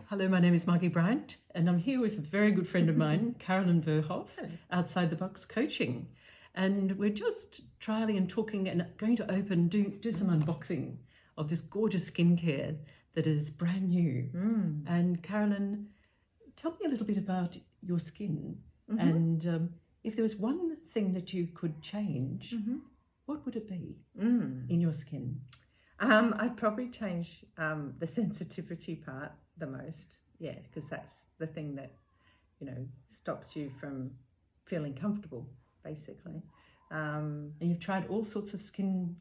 Hello, my name is Margie Bryant, and I'm here with a very good friend of mine, Carolyn Verhoff, Outside the Box Coaching. And we're just trialing and talking and going to do some unboxing of this gorgeous skincare that is brand new. And Carolyn, tell me a little bit about your skin and if there was one thing that you could change, what would it be in your skin? I'd probably change the sensitivity part the most, because that's the thing that, stops you from feeling comfortable, basically. And you've tried all sorts of skin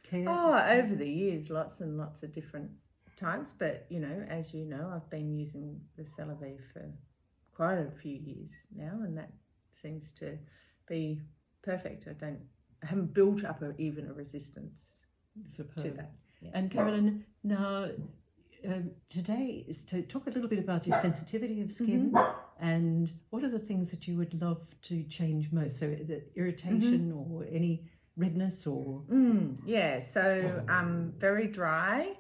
care? Oh, over the years, lots and lots of different types, but, as you know, I've been using the Celavive for quite a few years now, and that seems to be perfect. I haven't built up even a resistance to that. Yeah. And Carolyn, now today is to talk a little bit about your sensitivity of skin and what are the things that you would love to change most? So the irritation or any redness or... So very dry,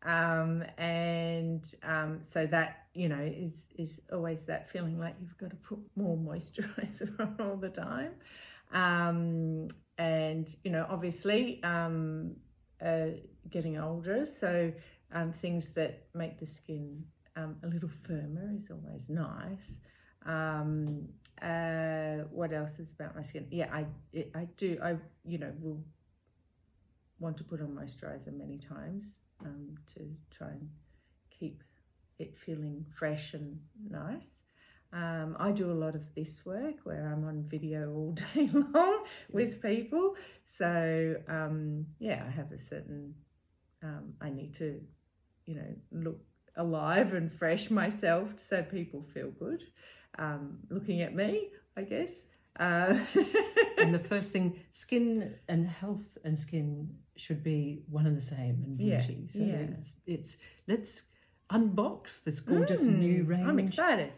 and so that, is always that feeling like you've got to put more moisturizer on all the time. And, obviously getting older, so things that make the skin a little firmer is always nice. What else is about my skin? I will want to put on moisturizer many times to try and keep it feeling fresh and nice. I do a lot of this work where I'm on video all day long with people. So, I have a certain, I need to, look alive and fresh myself so people feel good looking at me, I guess. And the first thing, skin and health and skin should be one and the same, and beauty. It's let's unbox this gorgeous new range. I'm excited.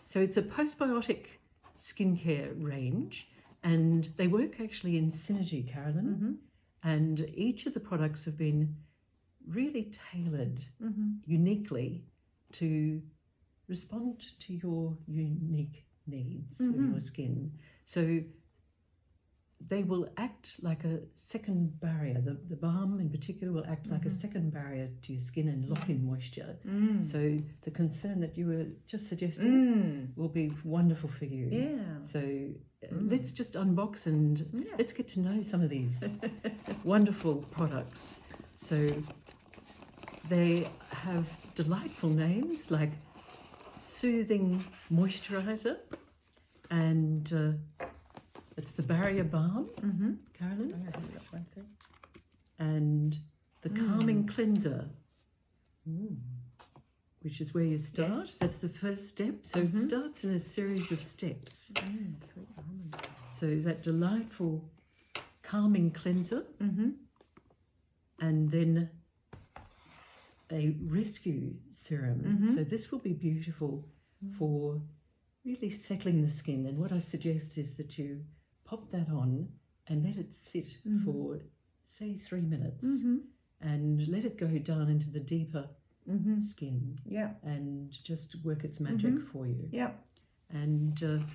So it's a postbiotic skincare range, and they work actually in synergy, Carolyn. And each of the products have been really tailored uniquely to respond to your unique needs of your skin. So they will act like a second barrier. The balm in particular will act like a second barrier to your skin and lock in moisture. So the concern that you were just suggesting will be wonderful for you. So let's just unbox and let's get to know some of these wonderful products. So they have delightful names like Soothing Moisturizer, and it's the Barrier Balm, Carolyn, and the Calming Cleanser, which is where you start. Yes. That's the first step. So it starts in a series of steps. Sweet almond. So that delightful Calming Cleanser, and then a Rescue Serum. So this will be beautiful for really settling the skin. And what I suggest is that you pop that on and let it sit for, say, 3 minutes, and let it go down into the deeper skin and just work its magic for you. And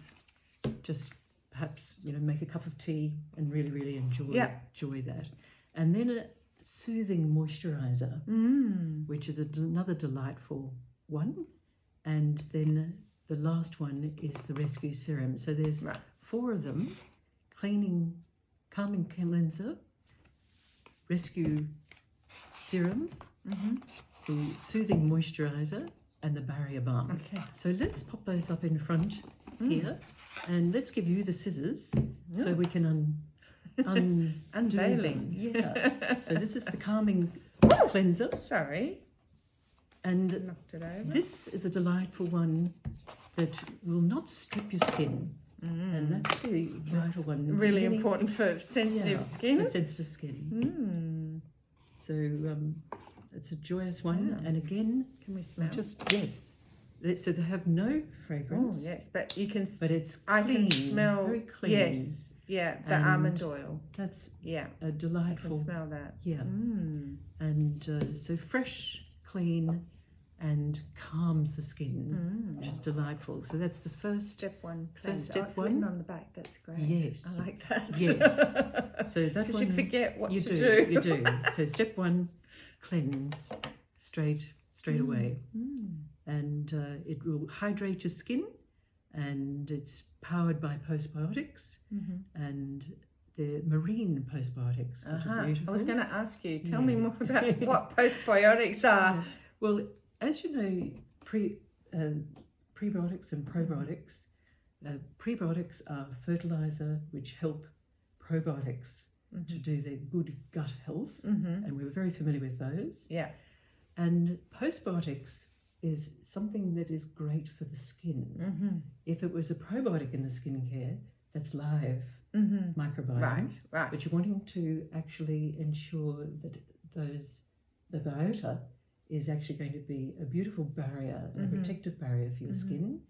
just perhaps, make a cup of tea and really, really enjoy that. And then a Soothing Moisturizer, which is another delightful one. And then the last one is the Rescue Serum. So there's 4 of them: Calming Cleanser, Rescue Serum, the Soothing Moisturizer, and the Barrier Balm. Okay. So let's pop those up in front here, and let's give you the scissors so we can unveiling. So this is the Calming Cleanser. Sorry. And knocked it over. This is a delightful one that will not strip your skin. And that's the vital one. Really important for sensitive skin. For sensitive skin. So it's a joyous one. And again, can we smell? Yes. So they have no fragrance. Oh, yes, but you can. But it's clean, I can smell. Very clean. Yes. Yeah, the almond oil. That's a delightful. I can smell that. Yeah. And so fresh, clean, and calms the skin, which is delightful. So that's the first Step one, cleanse. step it's one. written on the back. That's great. Yes. I like that. Yes. So that Because one you forget what you to do. do. You do. So step one, cleanse straight away, and it will hydrate your skin, and it's powered by postbiotics and the marine postbiotics, which are beautiful. I was going to ask you, tell me more about what postbiotics are. Yeah. Well, as you know, prebiotics and probiotics. Prebiotics are fertilizer which help probiotics to do their good gut health, and we're very familiar with those. Yeah. And postbiotics is something that is great for the skin. If it was a probiotic in the skincare, that's live microbiome. Right. But you're wanting to actually ensure that the biota is actually going to be a beautiful barrier, a protective barrier for your skin,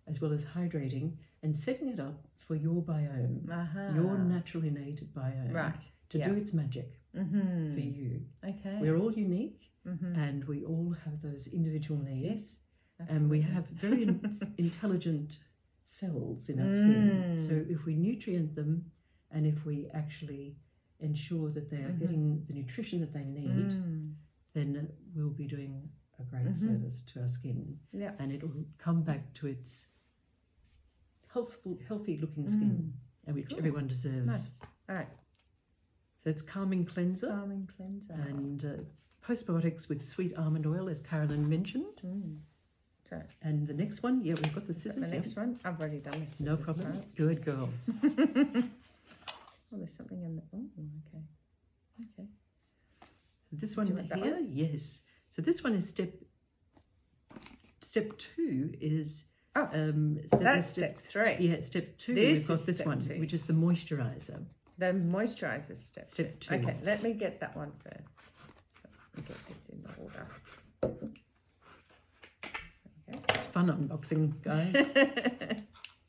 as well as hydrating and setting it up for your biome, your natural innate biome, to do its magic for you. Okay. We're all unique, and we all have those individual needs, Yes, and we have very intelligent cells in our skin. So if we nutrient them, and if we actually ensure that they are getting the nutrition that they need, then we'll be doing a great service to our skin, and it will come back to its healthy looking skin, and which everyone deserves. Nice. All right. So it's calming cleanser, and postbiotics with sweet almond oil, as Carolyn mentioned. So, and the next one, we've got the scissors. The next one, I've already done this. No problem. Part. Good girl. There's something in the. Oh, okay. Okay. So this one here, yes. So this one is step 2 is. That's step 3. Yeah, step 2. This we've got is this step one, 2. which is the moisturizer. The moisturizer step 2. Okay, let me get that one first. So let me get this in order. Okay. It's fun unboxing, guys.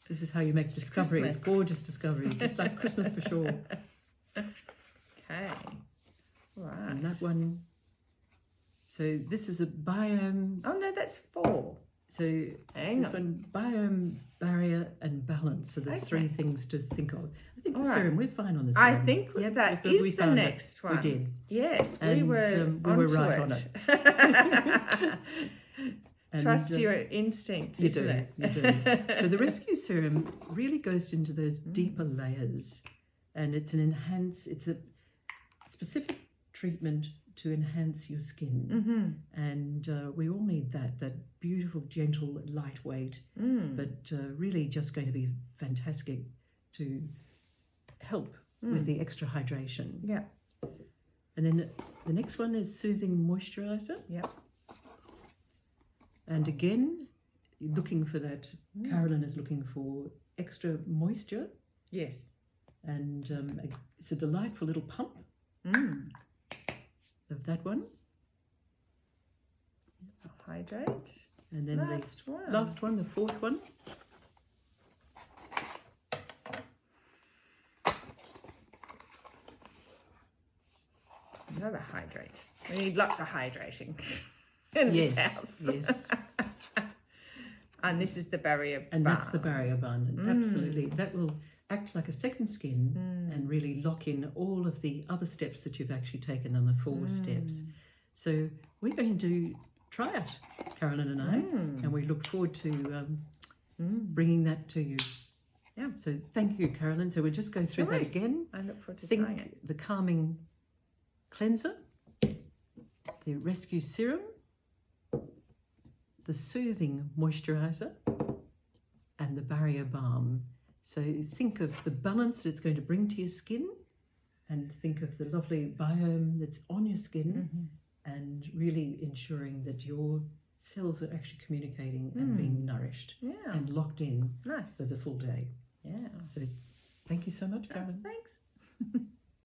This is how you make discoveries, Christmas. Gorgeous discoveries. It's like Christmas for sure. Okay. Right. And that one. So this is a biome. Oh no, that's 4. So Hang this on. one, biome, barrier, and balance are the 3 things to think of. I think the serum, we're fine on the serum. I think that is the next one. We did. Yes, And, we were right on it. And, Trust your instinct, you isn't do, it? you do. So the rescue serum really goes into those deeper layers, and it's a specific treatment to enhance your skin, and we all need that beautiful, gentle, lightweight, but really just going to be fantastic to help with the extra hydration. Yeah. And then the next one is soothing moisturizer. Yeah. And again, you're looking for that. Carolyn is looking for extra moisture. Yes. And it's a delightful little pump of that one. Hydrate. And then the last one, the 4th one. Another hydrate. We need lots of hydrating in this house. Yes. And this is the barrier And balm. that's the barrier bun. Absolutely. That will act like a second skin and really lock in all of the other steps that you've actually taken on the 4 steps. So we're going to try it, Carolyn and I, and we look forward to bringing that to you. Yeah. So thank you, Carolyn. So we'll just go through that again. I look forward to trying it. The calming cleanser, the rescue serum, the soothing moisturizer, and the barrier balm. So think of the balance that it's going to bring to your skin, and think of the lovely biome that's on your skin, and really ensuring that your cells are actually communicating and being nourished and locked in for the full day. Yeah. So thank you so much, Carolyn. Thanks.